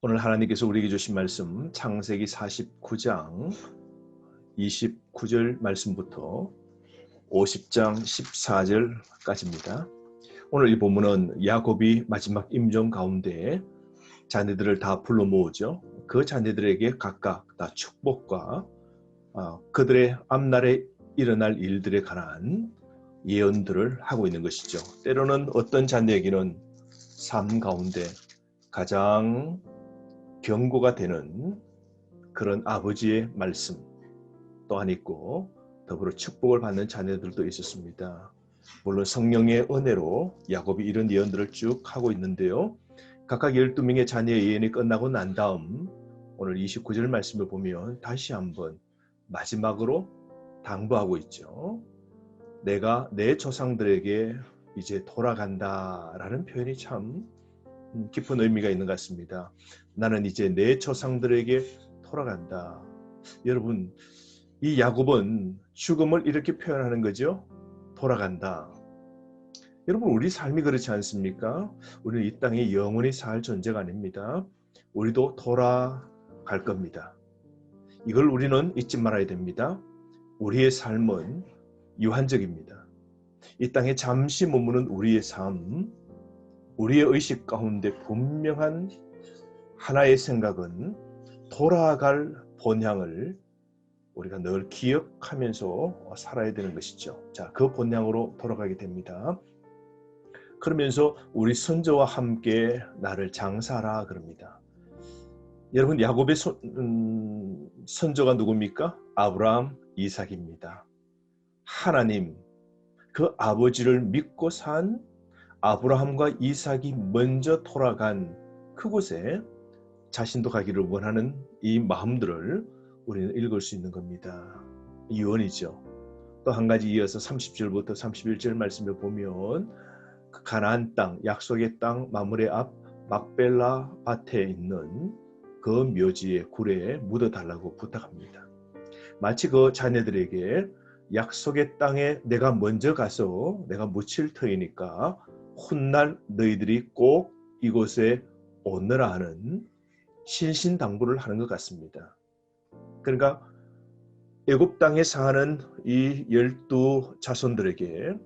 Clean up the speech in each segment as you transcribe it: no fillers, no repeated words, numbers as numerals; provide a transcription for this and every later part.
오늘 하나님께서 우리에게 주신 말씀 창세기 49장 29절 말씀부터 50장 14절까지입니다. 오늘 이 본문은 야곱이 마지막 임종 가운데 자녀들을 다 불러 모으죠. 그 자녀들에게 각각 다 축복과 그들의 앞날에 일어날 일들에 관한 예언들을 하고 있는 것이죠. 때로는 어떤 자녀에게는 삶 가운데 가장 경고가 되는 그런 아버지의 말씀 또한 있고 더불어 축복을 받는 자녀들도 있었습니다. 물론 성령의 은혜로 야곱이 이런 예언들을 쭉 하고 있는데요. 각각 12명의 자녀의 예언이 끝나고 난 다음 오늘 29절 말씀을 보면 다시 한번 마지막으로 당부하고 있죠. 내가 내 조상들에게 이제 돌아간다라는 표현이 참 깊은 의미가 있는 것 같습니다. 나는 이제 내 조상들에게 돌아간다. 여러분, 이 야곱은 죽음을 이렇게 표현하는 거죠. 돌아간다. 여러분, 우리 삶이 그렇지 않습니까? 우리는 이 땅에 영원히 살 존재가 아닙니다. 우리도 돌아갈 겁니다. 이걸 우리는 잊지 말아야 됩니다. 우리의 삶은 유한적입니다. 이 땅에 잠시 머무는 우리의 삶, 우리의 의식 가운데 분명한 하나의 생각은 돌아갈 본향을 우리가 늘 기억하면서 살아야 되는 것이죠. 자, 그 본향으로 돌아가게 됩니다. 그러면서 우리 선조와 함께 나를 장사하라 그럽니다. 여러분, 야곱의 선조가 누굽니까? 아브라함, 이삭입니다. 하나님, 그 아버지를 믿고 산 아브라함과 이삭이 먼저 돌아간 그곳에 자신도 가기를 원하는 이 마음들을 우리는 읽을 수 있는 겁니다. 유언이죠. 또 한 가지 이어서 30절부터 31절 말씀을 보면 그 가나안 땅, 약속의 땅 마므레 앞 막벨라 밭에 있는 그 묘지의 굴에 묻어달라고 부탁합니다. 마치 그 자녀들에게 약속의 땅에 내가 먼저 가서 내가 묻힐 터이니까 훗날 너희들이 꼭 이곳에 오너라 하는 신신당부를 하는 것 같습니다. 그러니까 애굽 땅에 사는 이 12 자손들에게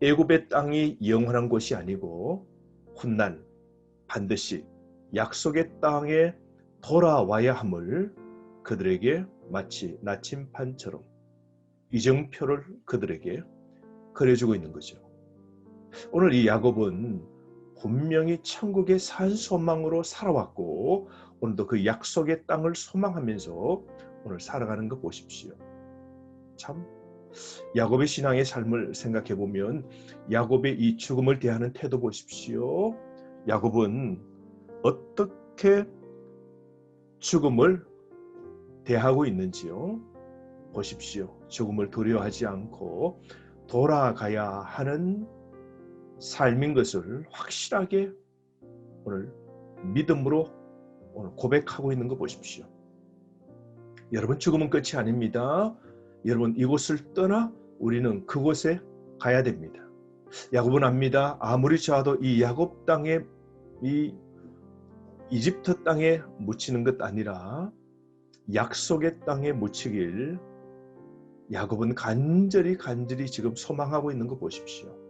애굽의 땅이 영원한 곳이 아니고 훗날 반드시 약속의 땅에 돌아와야 함을 그들에게 마치 나침판처럼 이정표를 그들에게 그려주고 있는 거죠. 오늘 이 야곱은 분명히 천국의 산 소망으로 살아왔고 오늘도 그 약속의 땅을 소망하면서 오늘 살아가는 거 보십시오. 참 야곱의 신앙의 삶을 생각해 보면 야곱의 이 죽음을 대하는 태도 보십시오. 야곱은 어떻게 죽음을 대하고 있는지요. 보십시오. 죽음을 두려워하지 않고 돌아가야 하는 삶인 것을 확실하게 오늘 믿음으로 오늘 고백하고 있는 거 보십시오. 여러분, 죽음은 끝이 아닙니다. 여러분, 이곳을 떠나 우리는 그곳에 가야 됩니다. 야곱은 압니다. 아무리 좋아도 이 야곱 땅에 이 이집트 땅에 묻히는 것 아니라 약속의 땅에 묻히길 야곱은 간절히 지금 소망하고 있는 거 보십시오.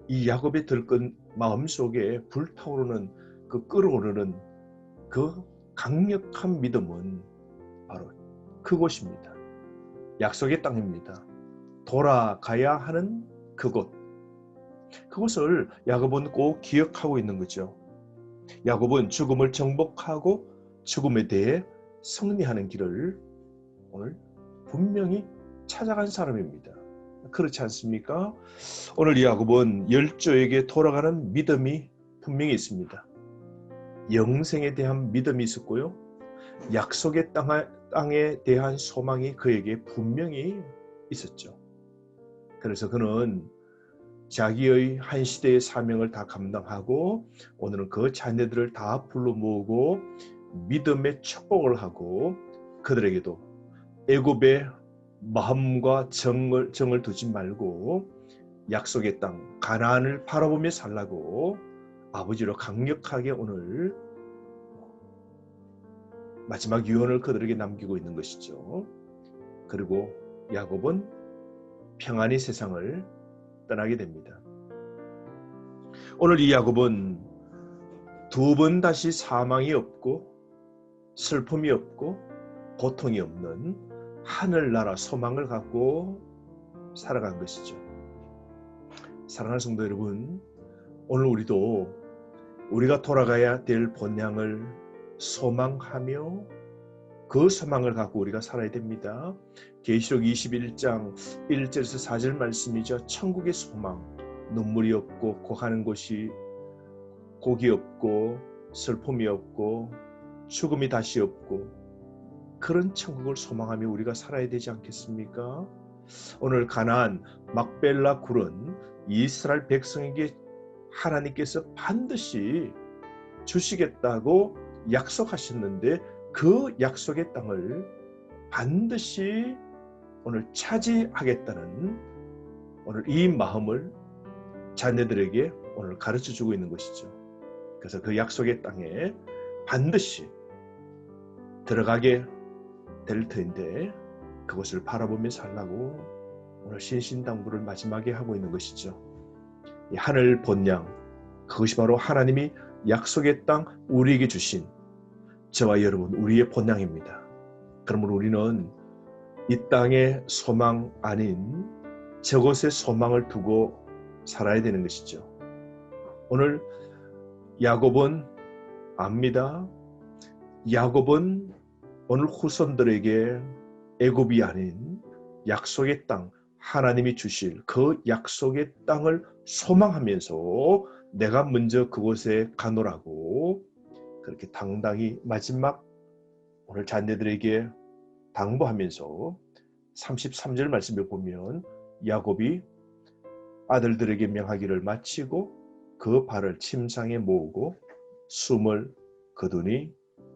이 야곱의 들끓은 마음속에 불타오르는 그 끓어오르는 그 강력한 믿음은 바로 그곳입니다. 약속의 땅입니다. 돌아가야 하는 그곳을 야곱은 꼭 기억하고 있는 거죠. 야곱은 죽음을 정복하고 죽음에 대해 승리하는 길을 오늘 분명히 찾아간 사람입니다. 그렇지 않습니까? 오늘 이 야곱은 열조에게 돌아가는 믿음이 분명히 있습니다. 영생에 대한 믿음이 있었고요. 약속의 땅에 대한 소망이 그에게 분명히 있었죠. 그래서 그는 자기의 한 시대의 사명을 다 감당하고 오늘은 그 자녀들을 다 불러 모으고 믿음의 축복을 하고 그들에게도 애굽의 마음과 정을 두지 말고 약속의 땅 가나안을 바라보며 살라고 아버지로 강력하게 오늘 마지막 유언을 그들에게 남기고 있는 것이죠. 그리고 야곱은 평안히 세상을 떠나게 됩니다. 오늘 이 야곱은 두 번 다시 사망이 없고 슬픔이 없고 고통이 없는 하늘나라 소망을 갖고 살아간 것이죠. 사랑하는 성도 여러분, 오늘 우리도 우리가 돌아가야 될 본향을 소망하며 그 소망을 갖고 우리가 살아야 됩니다. 계시록 21장 1절에서 4절 말씀이죠. 천국의 소망, 눈물이 없고 고가는 곳이 곡이 없고 슬픔이 없고 죽음이 다시 없고 그런 천국을 소망하며 우리가 살아야 되지 않겠습니까? 오늘 가나안 막벨라 굴은 이스라엘 백성에게 하나님께서 반드시 주시겠다고 약속하셨는데 그 약속의 땅을 반드시 오늘 차지하겠다는 오늘 이 마음을 자녀들에게 오늘 가르쳐주고 있는 것이죠. 그래서 그 약속의 땅에 반드시 들어가게 될 터인데 그것을 바라보며 살라고 오늘 신신당부를 마지막에 하고 있는 것이죠. 이 하늘 본향, 그것이 바로 하나님이 약속의 땅 우리에게 주신 저와 여러분 우리의 본향입니다. 그러므로 우리는 이 땅의 소망 아닌 저곳에 소망을 두고 살아야 되는 것이죠. 오늘 야곱은 압니다. 야곱은 오늘 후손들에게 애굽이 아닌 약속의 땅, 하나님이 주실 그 약속의 땅을 소망하면서 내가 먼저 그곳에 가노라고 그렇게 당당히 마지막 오늘 자녀들에게 당부하면서 33절 말씀에 보면 야곱이 아들들에게 명하기를 마치고 그 발을 침상에 모으고 숨을 거두니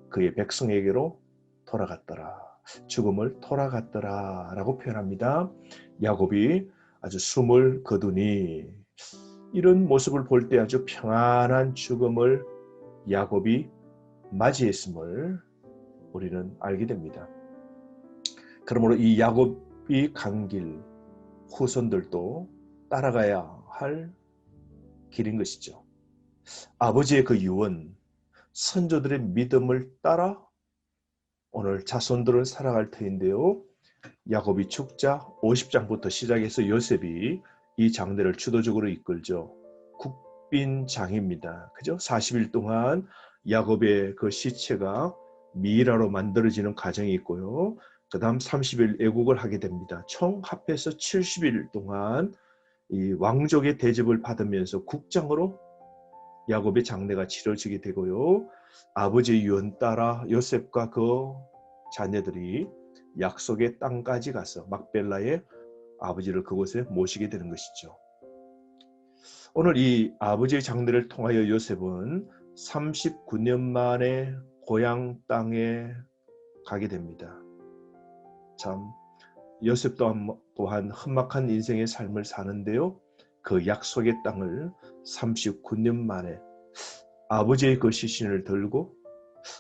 그의 백성에게로 돌아갔더라. 죽음을 돌아갔더라 라고 표현합니다. 야곱이 아주 숨을 거두니 이런 모습을 볼 때 아주 평안한 죽음을 야곱이 맞이했음을 우리는 알게 됩니다. 그러므로 이 야곱이 간 길 후손들도 따라가야 할 길인 것이죠. 아버지의 그 유언, 선조들의 믿음을 따라 오늘 자손들을 살아갈 터인데요. 야곱이 축자 50장부터 시작해서 요셉이 이 장례를 주도적으로 이끌죠. 국빈장입니다. 그죠? 40일 동안 야곱의 그 시체가 미이라로 만들어지는 과정이 있고요. 그 다음 30일 애국을 하게 됩니다. 총 합해서 70일 동안 이 왕족의 대접을 받으면서 국장으로 야곱의 장례가 치러지게 되고요. 아버지의 유언 따라 요셉과 그 자녀들이 약속의 땅까지 가서 막벨라의 아버지를 그곳에 모시게 되는 것이죠. 오늘 이 아버지의 장례를 통하여 요셉은 39년 만에 고향 땅에 가게 됩니다. 참 요셉 또한 험악한 인생의 삶을 사는데요. 그 약속의 땅을 39년 만에 아버지의 그 시신을 들고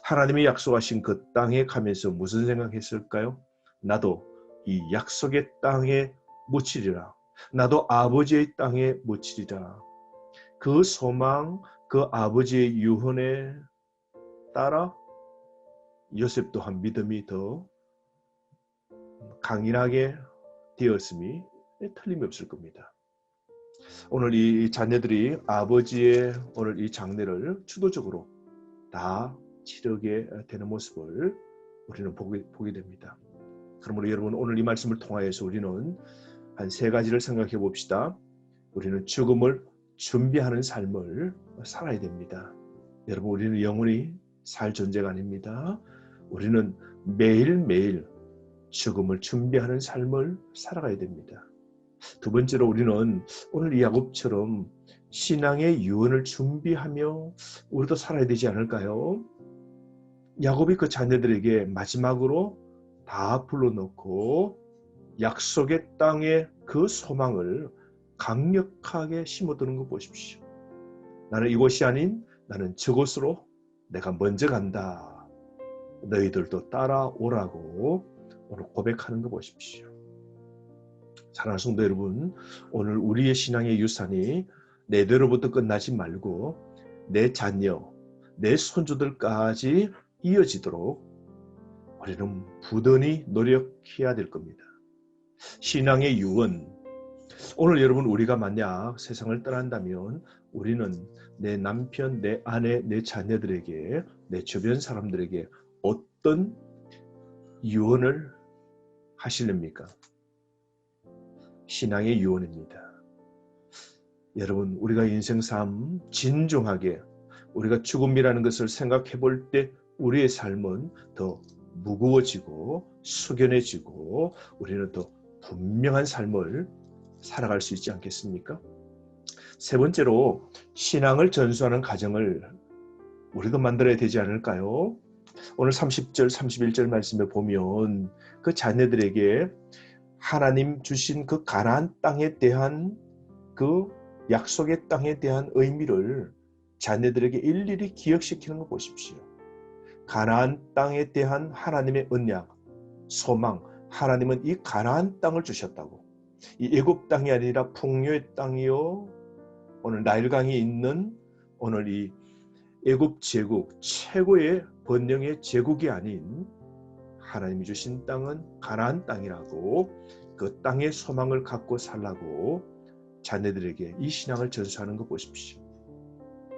하나님이 약속하신 그 땅에 가면서 무슨 생각했을까요? 나도 이 약속의 땅에 묻히리라. 나도 아버지의 땅에 묻히리라. 그 소망, 그 아버지의 유언에 따라 요셉 또한 믿음이 더 강인하게 되었음이 틀림이 없을 겁니다. 오늘 이 자녀들이 아버지의 오늘 이 장례를 주도적으로 다 치르게 되는 모습을 우리는 보게 됩니다. 그러므로 여러분 오늘 이 말씀을 통하여서 우리는 한 세 가지를 생각해 봅시다. 우리는 죽음을 준비하는 삶을 살아야 됩니다. 여러분 우리는 영원히 살 존재가 아닙니다. 우리는 매일매일 죽음을 준비하는 삶을 살아가야 됩니다. 두 번째로 우리는 오늘 이 야곱처럼 신앙의 유언을 준비하며 우리도 살아야 되지 않을까요? 야곱이 그 자녀들에게 마지막으로 다 불러놓고 약속의 땅에 그 소망을 강력하게 심어두는 거 보십시오. 나는 이곳이 아닌 나는 저곳으로 내가 먼저 간다. 너희들도 따라오라고 오늘 고백하는 거 보십시오. 사랑하는 성도 여러분, 오늘 우리의 신앙의 유산이 내대로부터 끝나지 말고 내 자녀, 내 손주들까지 이어지도록 우리는 부단히 노력해야 될 겁니다. 신앙의 유언. 오늘 여러분 우리가 만약 세상을 떠난다면 우리는 내 남편, 내 아내, 내 자녀들에게, 내 주변 사람들에게 어떤 유언을 하실렵니까? 신앙의 유언입니다. 여러분, 우리가 인생 삶 진중하게 우리가 죽음이라는 것을 생각해 볼 때 우리의 삶은 더 무거워지고 숙연해지고 우리는 더 분명한 삶을 살아갈 수 있지 않겠습니까? 세 번째로 신앙을 전수하는 가정을 우리도 만들어야 되지 않을까요? 오늘 30절, 31절 말씀에 보면 그 자녀들에게 하나님 주신 그 가나안 땅에 대한 그 약속의 땅에 대한 의미를 자녀들에게 일일이 기억시키는 거 보십시오. 가나안 땅에 대한 하나님의 언약, 소망, 하나님은 이 가나안 땅을 주셨다고. 이 애굽 땅이 아니라 풍요의 땅이요, 오늘 나일강이 있는 오늘 이 애굽 제국 최고의 번영의 제국이 아닌 하나님이 주신 땅은 가나안 땅이라고, 그 땅의 소망을 갖고 살라고 자녀들에게 이 신앙을 전수하는 거 보십시오.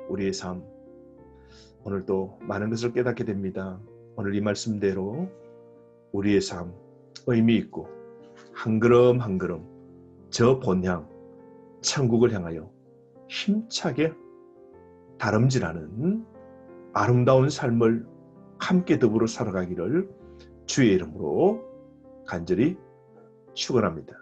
우리의 삶, 오늘도 많은 것을 깨닫게 됩니다. 오늘 이 말씀대로 우리의 삶 의미 있고 한 걸음 한 걸음 저 본향 천국을 향하여 힘차게 다름질하는 아름다운 삶을 함께 더불어 살아가기를 주의 이름으로 간절히 축원합니다.